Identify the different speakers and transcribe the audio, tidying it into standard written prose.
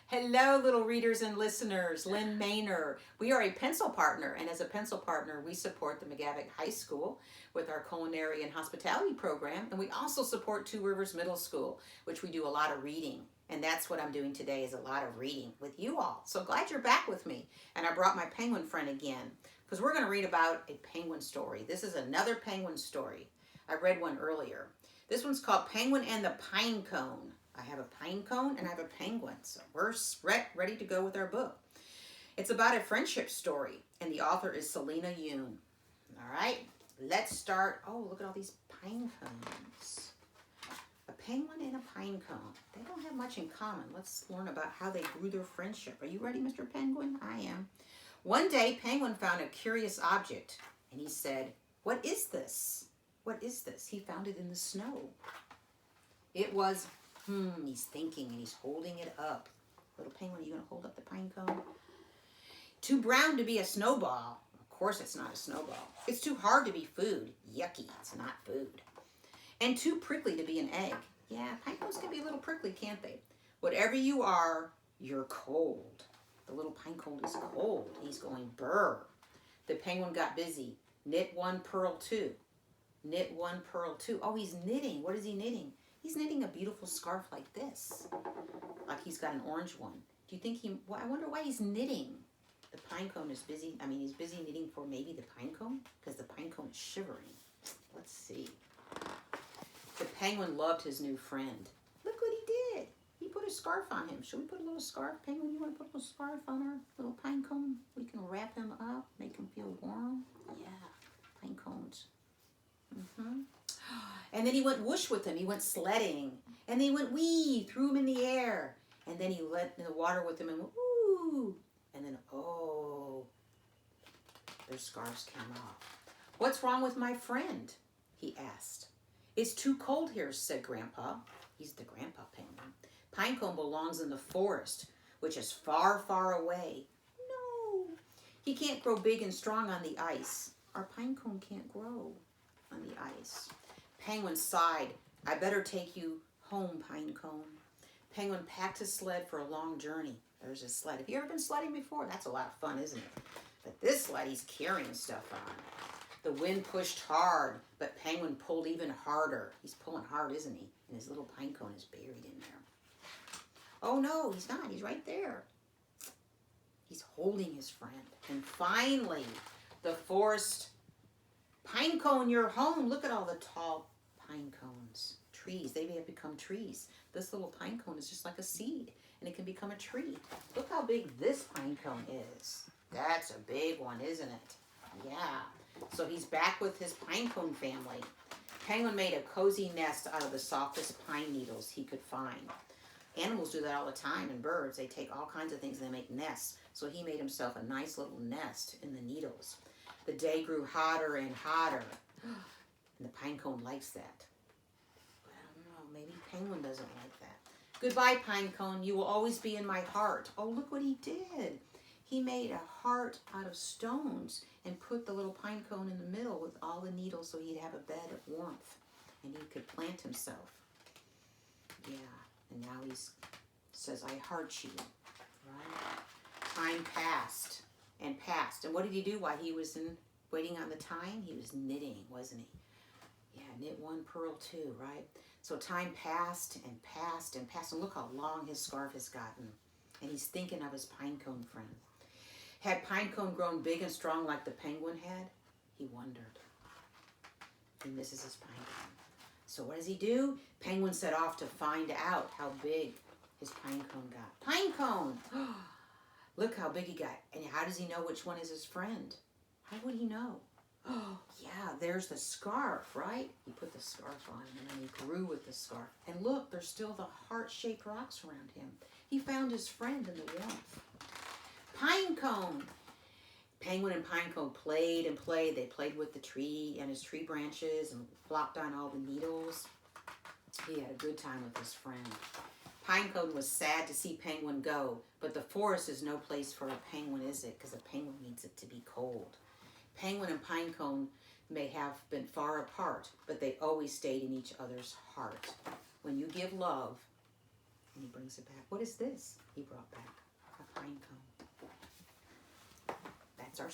Speaker 1: Hello, little readers and listeners. Lynne Maynor. We are a pencil partner, and as a pencil partner, we support the McGavick High School with our culinary and hospitality program, and we also support Two Rivers Middle School, which we do a lot of reading. And that's what I'm doing today, is a lot of reading with you all. So glad you're back with me. And I brought my penguin friend again, because we're going to read about a penguin story. This is another penguin story. I read one earlier. This one's called Penguin and the Pinecone. I have a pine cone and I have a penguin, so we're ready to go with our book. It's about a friendship story, and the author is Selena Yoon. All right, let's start. Oh, look at all these pine cones. A penguin and a pine cone. They don't have much in common. Let's learn about how they grew their friendship. Are you ready, Mr. Penguin? I am. One day, Penguin found a curious object, and he said, "What is this? What is this?" He found it in the snow. It was he's thinking, and he's holding it up. Little penguin, are you going to hold up the pine cone? Too brown to be a snowball. Of course it's not a snowball. It's too hard to be food. Yucky, it's not food. And too prickly to be an egg. Yeah, pine cones can be a little prickly, can't they? Whatever you are, you're cold. The little pine cone is cold. He's going burr. The penguin got busy. Knit one, purl two. Knit one, purl two. Oh, he's knitting. What is he knitting? He's knitting a beautiful scarf like this. Like he's got an orange one. Do you think I wonder why he's knitting. The pine cone is busy. He's busy knitting for maybe the pine cone, because the pine cone is shivering. Let's see. The penguin loved his new friend. Look what he did. He put a scarf on him. Should we put a little scarf? Penguin, you want to put a little scarf on our little pine cone? We can wrap him up, make him feel warm. Yeah, pine cones. And then he went whoosh with him. He went sledding. And then he went wee, threw him in the air. And then he let in the water with him and went ooh. And then, oh, their scarves came off. "What's wrong with my friend?" he asked. "It's too cold here," said Grandpa. He's the grandpa penguin. "Pinecone belongs in the forest, which is far, far away." "No, he can't grow big and strong on the ice." "Our pinecone can't grow on the ice." Penguin sighed. "I better take you home, Pinecone." Penguin packed his sled for a long journey. There's his sled. Have you ever been sledding before? That's a lot of fun, isn't it? But this sled, he's carrying stuff on. The wind pushed hard, but Penguin pulled even harder. He's pulling hard, isn't he? And his little pinecone is buried in there. Oh no, he's not. He's right there. He's holding his friend. And finally, the forest. "Pinecone, you're home." Look at all the tall pine cones. Trees, they have become trees. This little pine cone is just like a seed, and it can become a tree. Look how big this pine cone is. That's a big one, isn't it? Yeah. So he's back with his pine cone family. Penguin made a cozy nest out of the softest pine needles he could find. Animals do that all the time, and birds. They take all kinds of things and they make nests. So he made himself a nice little nest in the needles. The day grew hotter and hotter. And the pine cone likes that. But I don't know, maybe Penguin doesn't like that. "Goodbye, pine cone. You will always be in my heart." Oh, look what he did. He made a heart out of stones and put the little pine cone in the middle with all the needles so he'd have a bed of warmth. And he could plant himself. Yeah, and now he says, "I heart you." Right? Time passed and passed. And what did he do while he was waiting on the time? He was knitting, wasn't he? Yeah, knit one, purl two, right? So time passed and passed and passed. And look how long his scarf has gotten. And he's thinking of his pinecone friend. Had Pinecone grown big and strong like the penguin had? He wondered. He misses his pinecone. So what does he do? Penguin set off to find out how big his pinecone got. Pinecone! Look how big he got. And how does he know which one is his friend? How would he know? Oh, yeah, there's the scarf, right? He put the scarf on him, and then he grew with the scarf. And look, there's still the heart-shaped rocks around him. He found his friend in the warmth. Pinecone! Penguin and Pinecone played and played. They played with the tree and his tree branches and flopped on all the needles. He had a good time with his friend. Pinecone was sad to see Penguin go, but the forest is no place for a penguin, is it? Because a penguin needs it to be cold. Penguin and Pinecone may have been far apart, but they always stayed in each other's heart. When you give love, And he brings it back. What is this? He brought back